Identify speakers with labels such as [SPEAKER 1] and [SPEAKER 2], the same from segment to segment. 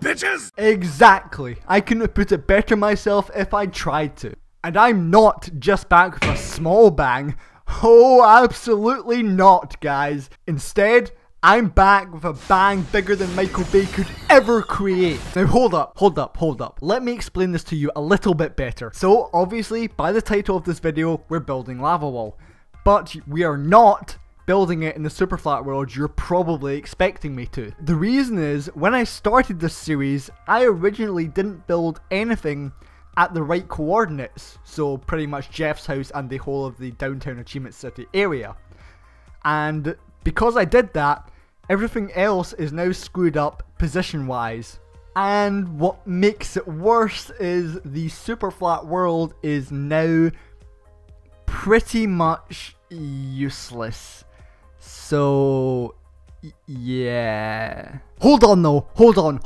[SPEAKER 1] bitches!
[SPEAKER 2] Exactly. I couldn't have put it better myself if I tried to. And I'm not just back with a small bang. Oh, absolutely not, guys. Instead, I'm back with a bang bigger than Michael Bay could ever create. Now hold up. Let me explain this to you a little bit better. So obviously, by the title of this video, we're building Lava Wall. But we are not building it in the super flat world you're probably expecting me to. The reason is, when I started this series, I originally didn't build anything at the right coordinates. So pretty much Jeff's house and the whole of the downtown Achievement City area. And because I did that, everything else is now screwed up position-wise. And what makes it worse is the super flat world is now pretty much useless. So, yeah. Hold on though, hold on.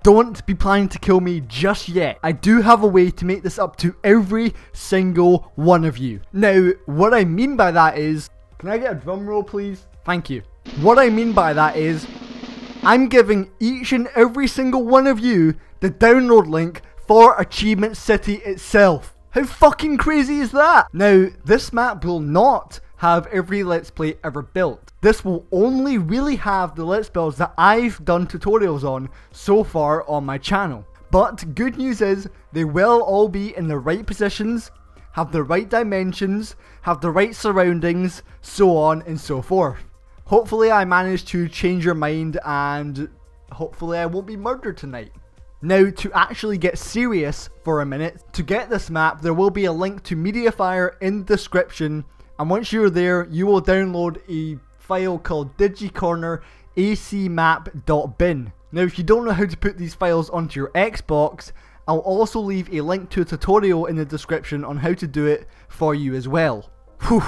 [SPEAKER 2] Don't be planning to kill me just yet. I do have a way to make this up to every single one of you. Now, what I mean by that is, can I get a drum roll please? Thank you. What I mean by that is, I'm giving each and every single one of you the download link for Achievement City itself. How fucking crazy is that? Now, this map will not have every Let's Play ever built. This will only really have the Let's Builds that I've done tutorials on so far on my channel. But good news is, they will all be in the right positions, have the right dimensions, have the right surroundings, so on and so forth. Hopefully I managed to change your mind and hopefully I won't be murdered tonight. Now, to actually get serious for a minute, to get this map there will be a link to Mediafire in the description, and once you're there you will download a file called digicorneracmap.bin. Now if you don't know how to put these files onto your Xbox, I'll also leave a link to a tutorial in the description on how to do it for you as well. Whew,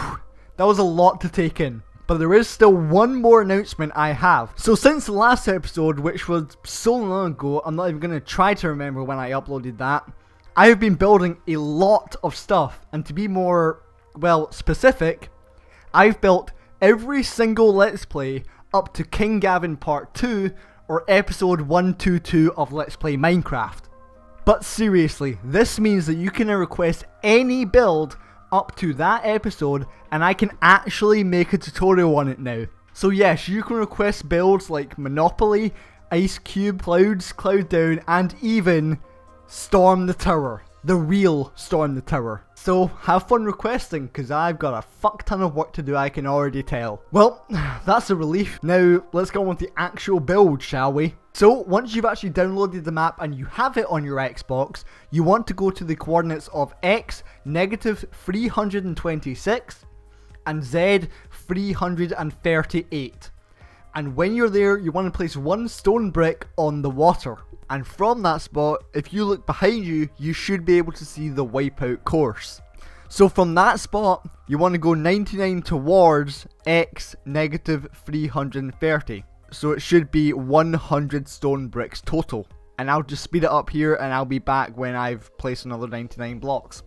[SPEAKER 2] that was a lot to take in. But there is still one more announcement I have. So since the last episode, which was so long ago, I'm not even going to try to remember when I uploaded that, I have been building a lot of stuff. And to be more, well, specific, I've built every single Let's Play up to King Gavin Part 2 or Episode 122 of Let's Play Minecraft. But seriously, this means that you can now request any build up to that episode and I can actually make a tutorial on it now. So yes, you can request builds like Monopoly, Ice Cube, Clouds, Cloud Down, and even Storm the Tower. The real Storm the Tower. So have fun requesting, because I've got a fuck ton of work to do, I can already tell. Well, that's a relief. Now let's go on with the actual build, shall we? So once you've actually downloaded the map and you have it on your Xbox, you want to go to the coordinates of X -326 and Z 338. And when you're there, you want to place one stone brick on the water. And from that spot, if you look behind you, you should be able to see the wipeout course. So from that spot, you want to go 99 towards X -330. So it should be 100 stone bricks total. And I'll just speed it up here and I'll be back when I've placed another 99 blocks.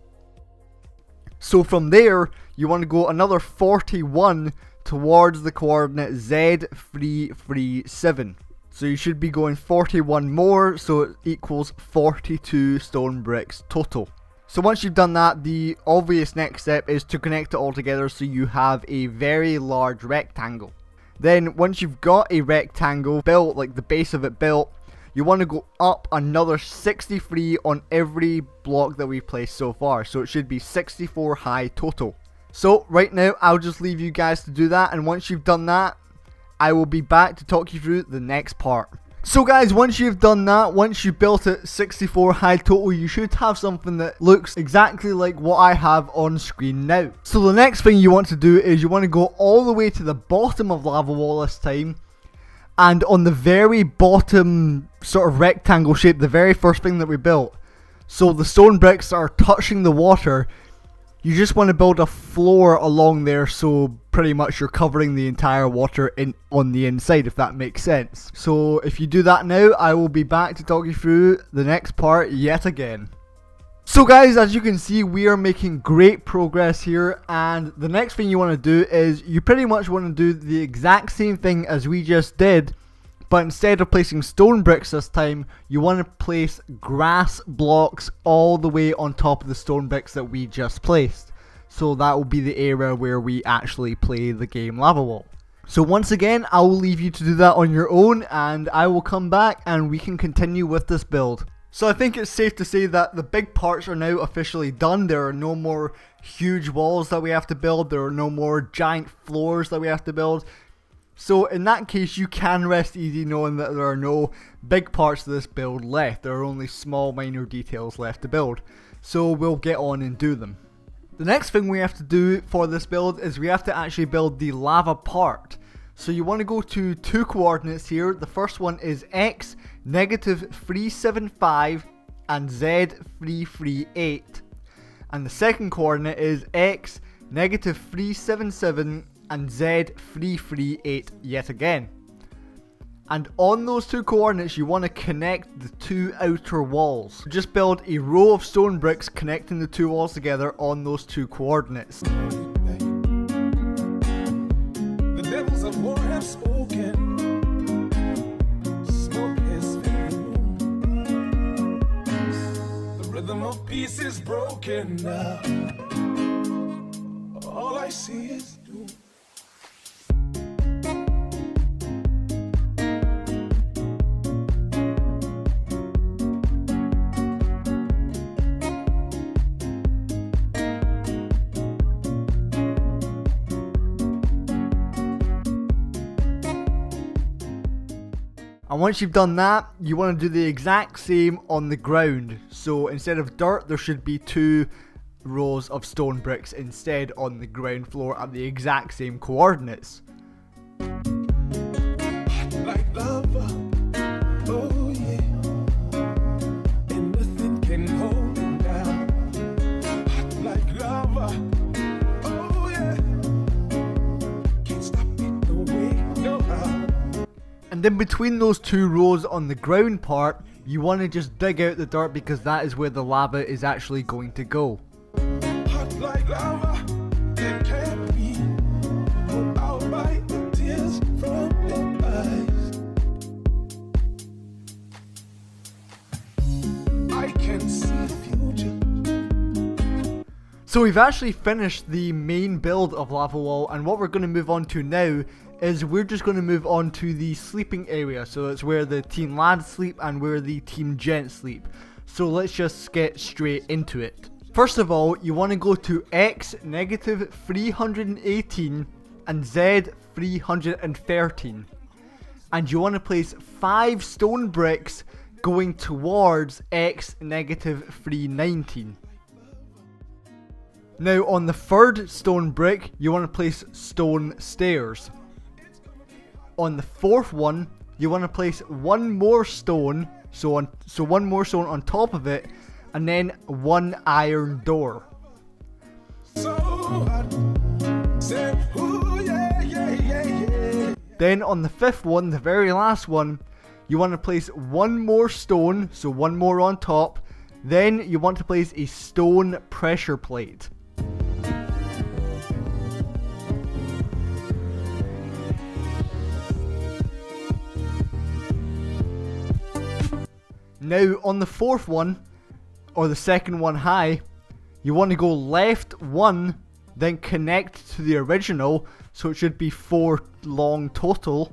[SPEAKER 2] So from there, you want to go another 41 towards the coordinate Z337. So you should be going 41 more, so it equals 42 stone bricks total. So once you've done that, the obvious next step is to connect it all together so you have a very large rectangle. Then once you've got a rectangle built, like the base of it built, you want to go up another 63 on every block that we've placed so far. So it should be 64 high total. So right now I'll just leave you guys to do that, and once you've done that, I will be back to talk you through the next part. So guys, once you've done that, once you've built it 64 high total, you should have something that looks exactly like what I have on screen now. So the next thing you want to do is you want to go all the way to the bottom of Lava Wall this time. And on the very bottom sort of rectangle shape, the very first thing that we built, so the stone bricks are touching the water, you just want to build a floor along there so pretty much you're covering the entire water on the inside, if that makes sense. So if you do that now, I will be back to talk you through the next part yet again. So guys, as you can see, we are making great progress here, and the next thing you want to do is you pretty much want to do the exact same thing as we just did, But instead of placing stone bricks this time, you want to place grass blocks all the way on top of the stone bricks that we just placed. So that will be the area where we actually play the game Lava Wall. So once again, I will leave you to do that on your own, and I will come back and we can continue with this build. So I think it's safe to say that the big parts are now officially done. There are no more huge walls that we have to build. There are no more giant floors that we have to build. So in that case, you can rest easy knowing that there are no big parts of this build left. There are only small minor details left to build. So we'll get on and do them. The next thing we have to do for this build is we have to actually build the lava part. So you want to go to two coordinates here. The first one is x -375 and z 338. And the second coordinate is x -377 and z 338 yet again. And on those two coordinates you want to connect the two outer walls. Just build a row of stone bricks connecting the two walls together on those two coordinates.
[SPEAKER 1] The devils of war have spoken. Smoke is filling the room. The rhythm of peace is broken now. All I see is doom.
[SPEAKER 2] And once you've done that, you want to do the exact same on the ground. So instead of dirt, there should be two rows of stone bricks instead on the ground floor at the exact same coordinates.
[SPEAKER 1] Like lava, oh yeah, and nothing can hold me down. Hot like lava, oh yeah, can't stop it no way, no how.
[SPEAKER 2] And then between those two rows on the ground part, you want to just dig out the dirt because that is where the lava is actually going to go.
[SPEAKER 1] Hot like lava, it can't be put out by the tears from your eyes. I can see the future.
[SPEAKER 2] So we've actually finished the main build of Lava Wall, and what we're going to move on to now is we're just going to move on to the sleeping area. So it's where the team lads sleep and where the team gents sleep. So let's just get straight into it. First of all, you want to go to x -318 and z 313. And you want to place 5 stone bricks going towards x -319. Now on the third stone brick, you want to place stone stairs. On the fourth one, you want to place one more stone, so one more stone on top of it, and then one iron door.
[SPEAKER 1] So hot, said, ooh, yeah, yeah, yeah, yeah.
[SPEAKER 2] Then on the fifth one, the very last one, you want to place one more stone, so one more on top. Then you want to place a stone pressure plate. Now on the fourth one, or the second one high, you want to go left 1, then connect to the original, so it should be 4 long total.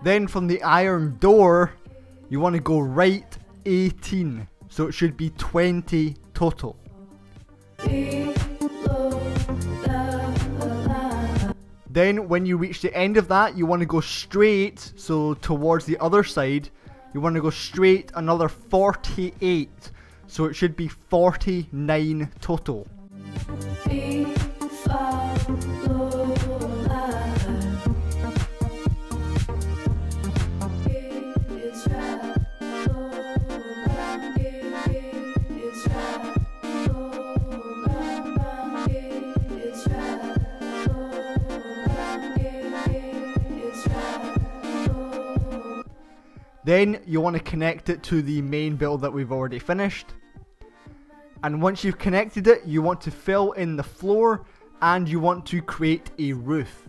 [SPEAKER 2] Then from the iron door, you want to go right 18, so it should be 20 total. Then when you reach the end of that, you want to go straight, so towards the other side, you want to go straight another 48, so it should be 49 total. Then you want to connect it to the main build that we've already finished. And once you've connected it, you want to fill in the floor and you want to create a roof.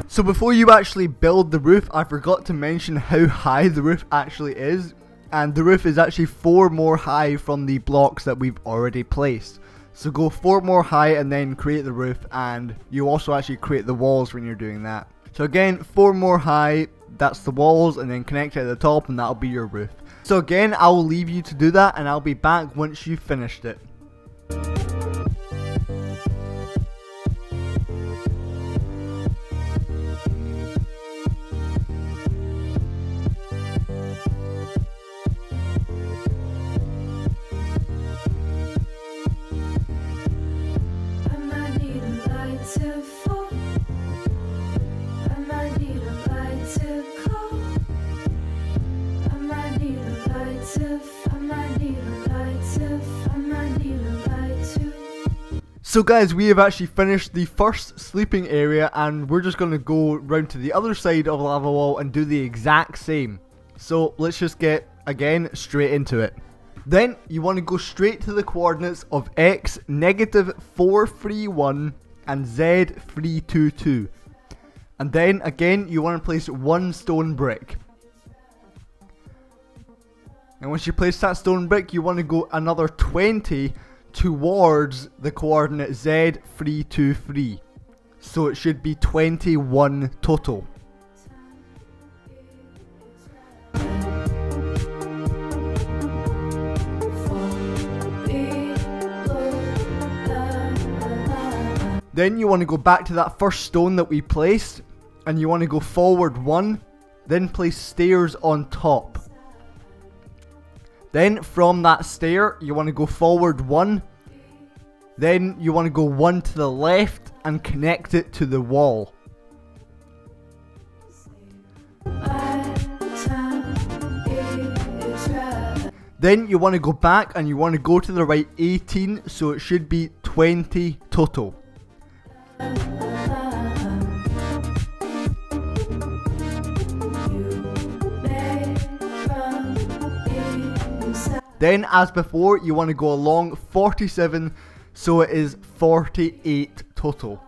[SPEAKER 2] So before you actually build the roof, I forgot to mention how high the roof actually is. And the roof is actually 4 more high from the blocks that we've already placed. So go 4 more high and then create the roof, and you also actually create the walls when you're doing that. So again, 4 more high, that's the walls, and then connect it at the top and that'll be your roof. So again, I'll leave you to do that and I'll be back once you've finished it. So guys, we have actually finished the first sleeping area, and we're just going to go round to the other side of the lava wall and do the exact same. So let's just get, again, straight into it. Then you want to go straight to the coordinates of x, -431 and z, 322. And then again, you want to place 1 stone brick. And once you place that stone brick, you want to go another 20 towards the coordinate z, 323. So it should be 21 total. Then you want to go back to that first stone that we placed, and you want to go forward 1, then place stairs on top. Then from that stair, you want to go forward 1, then you want to go 1 to the left and connect it to the wall. Then you want to go back and you want to go to the right 18, so it should be 20 total. Then, as before, you want to go along 47, so it is 48 total.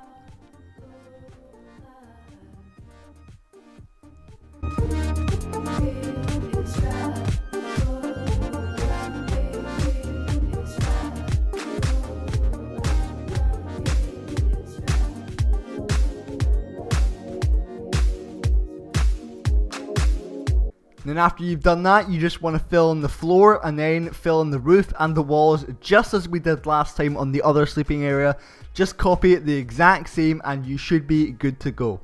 [SPEAKER 2] Then after you've done that, you just want to fill in the floor and then fill in the roof and the walls just as we did last time on the other sleeping area. Just copy it the exact same and you should be good to go.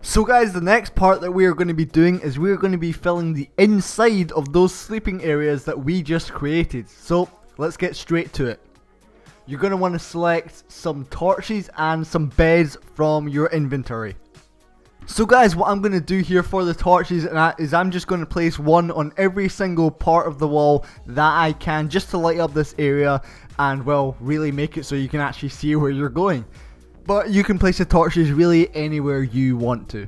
[SPEAKER 2] So guys, the next part that we are going to be doing is we are going to be filling the inside of those sleeping areas that we just created. So let's get straight to it. You're going to want to select some torches and some beds from your inventory. So guys, what I'm going to do here for the torches is I'm just going to place one on every single part of the wall that I can, just to light up this area and, well, really make it so you can actually see where you're going. But you can place the torches really anywhere you want to.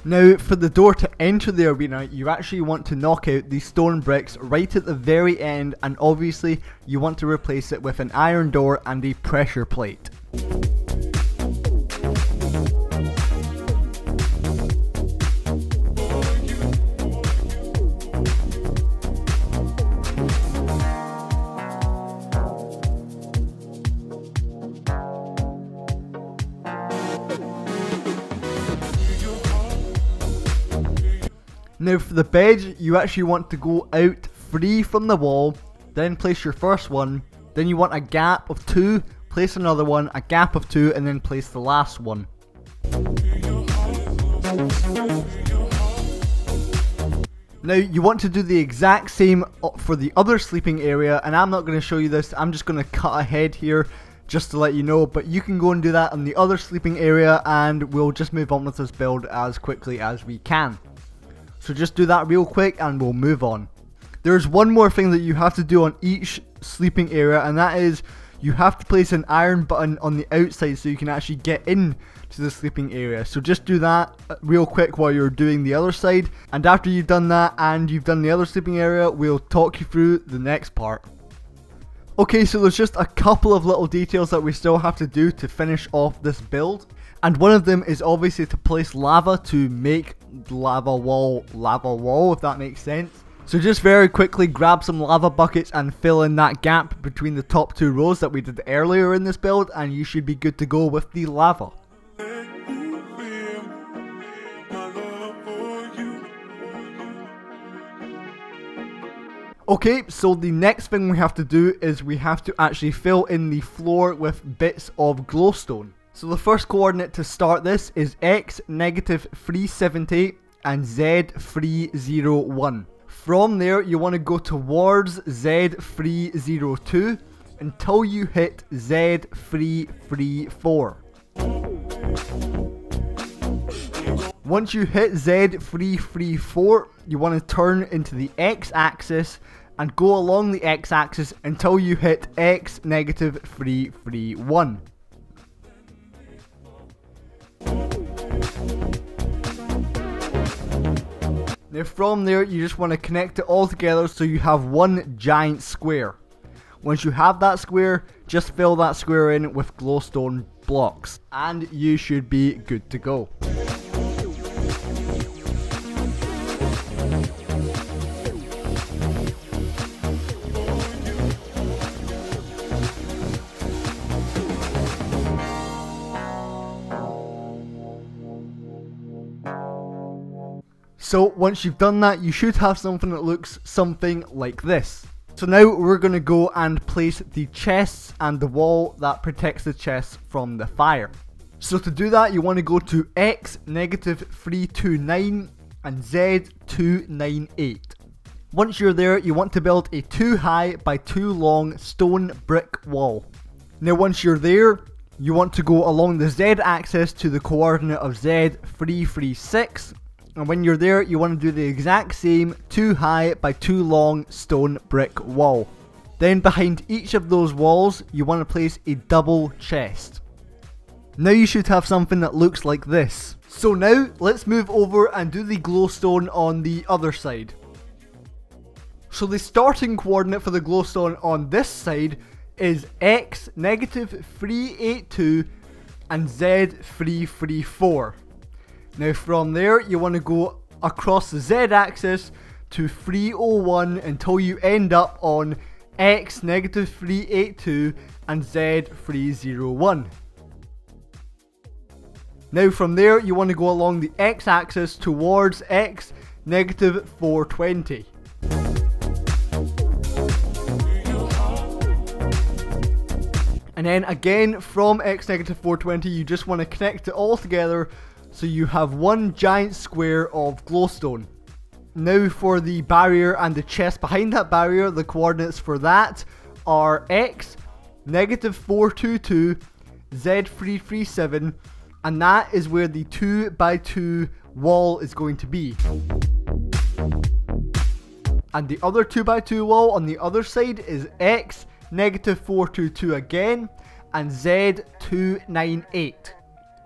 [SPEAKER 2] Now, for the door to enter the arena, you actually want to knock out the stone bricks right at the very end, and obviously you want to replace it with an iron door and a pressure plate. Now for the bed, you actually want to go out 3 from the wall, then place your first one, then you want a gap of 2, place another one, a gap of 2, and then place the last one. Now you want to do the exact same for the other sleeping area, and I'm not going to show you this, I'm just going to cut ahead here just to let you know, but you can go and do that on the other sleeping area and we'll just move on with this build as quickly as we can. So just do that real quick and we'll move on. There's one more thing that you have to do on each sleeping area, and that is you have to place an iron button on the outside so you can actually get in to the sleeping area. So just do that real quick while you're doing the other side, and after you've done that and you've done the other sleeping area, we'll talk you through the next part. Okay, so there's just a couple of little details that we still have to do to finish off this build, and one of them is obviously to place lava to make lava wall, if that makes sense. So just very quickly grab some lava buckets and fill in that gap between the top 2 rows that we did earlier in this build, and you should be good to go with the lava. Okay, so the next thing we have to do is we have to actually fill in the floor with bits of glowstone. So the first coordinate to start this is x -370 and z 301. From there you want to go towards z 302 until you hit z 334. Once you hit z 334, you want to turn into the x-axis and go along the x-axis until you hit x -331. Now from there you just want to connect it all together so you have one giant square. Once you have that square, just fill that square in with glowstone blocks and you should be good to go. So once you've done that, you should have something that looks something like this. So now we're going to go and place the chests and the wall that protects the chests from the fire. So to do that, you want to go to x -329 and z 298. Once you're there, you want to build a 2 high by 2 long stone brick wall. Now once you're there, you want to go along the z axis to the coordinate of z 336. And when you're there, you want to do the exact same 2 high by 2 long stone brick wall. Then behind each of those walls, you want to place a double chest. Now you should have something that looks like this. So now, let's move over and do the glowstone on the other side. So the starting coordinate for the glowstone on this side is x -382 and z 334. Now from there, you want to go across the z-axis to 301 until you end up on x -382 and z 301. Now from there, you want to go along the x-axis towards x -420. And then again from x -420, you just want to connect it all together so you have one giant square of glowstone. Now for the barrier and the chest behind that barrier, the coordinates for that are x -422, z 337, and that is where the 2 by 2 wall is going to be. And the other 2 by 2 wall on the other side is x -422 again, and z 298.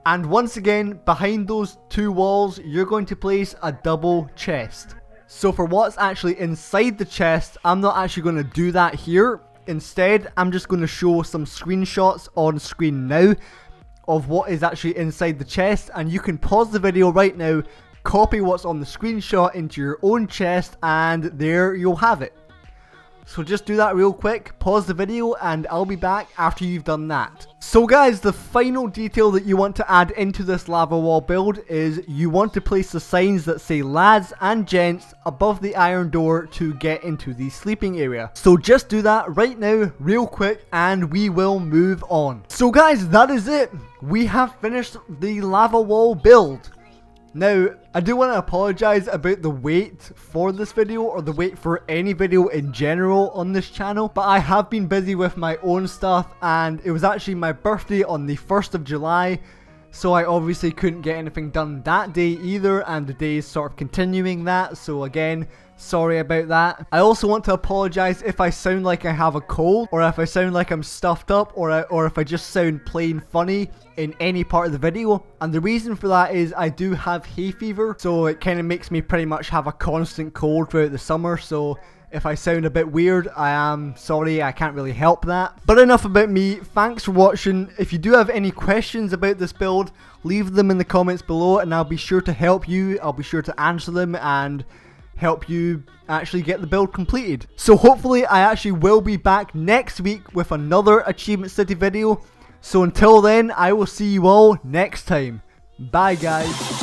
[SPEAKER 2] And once again, behind those 2 walls, you're going to place a double chest. So for what's actually inside the chest, I'm not actually going to do that here. Instead, I'm just going to show some screenshots on screen now of what is actually inside the chest. And you can pause the video right now, copy what's on the screenshot into your own chest, and there you'll have it. So just do that real quick, pause the video, and I'll be back after you've done that. So guys, the final detail that you want to add into this lava wall build is you want to place the signs that say lads and gents above the iron door to get into the sleeping area. So just do that right now, real quick, and we will move on. So guys, that is it. We have finished the lava wall build. Now, I do want to apologize about the wait for this video, or the wait for any video in general on this channel, but I have been busy with my own stuff, and it was actually my birthday on the 1st of July, so I obviously couldn't get anything done that day either, and the day is sort of continuing that, so again, sorry about that. I also want to apologize if I sound like I have a cold, or if I sound like I'm stuffed up, or if I just sound plain funny in any part of the video. And the reason for that is I do have hay fever, so it kind of makes me pretty much have a constant cold throughout the summer. So if I sound a bit weird, I am sorry, I can't really help that. But enough about me, thanks for watching. If you do have any questions about this build, leave them in the comments below and I'll be sure to help you. I'll be sure to answer them and help you actually get the build completed. So hopefully I actually will be back next week with another Achievement City video. So until then, I will see you all next time. Bye guys.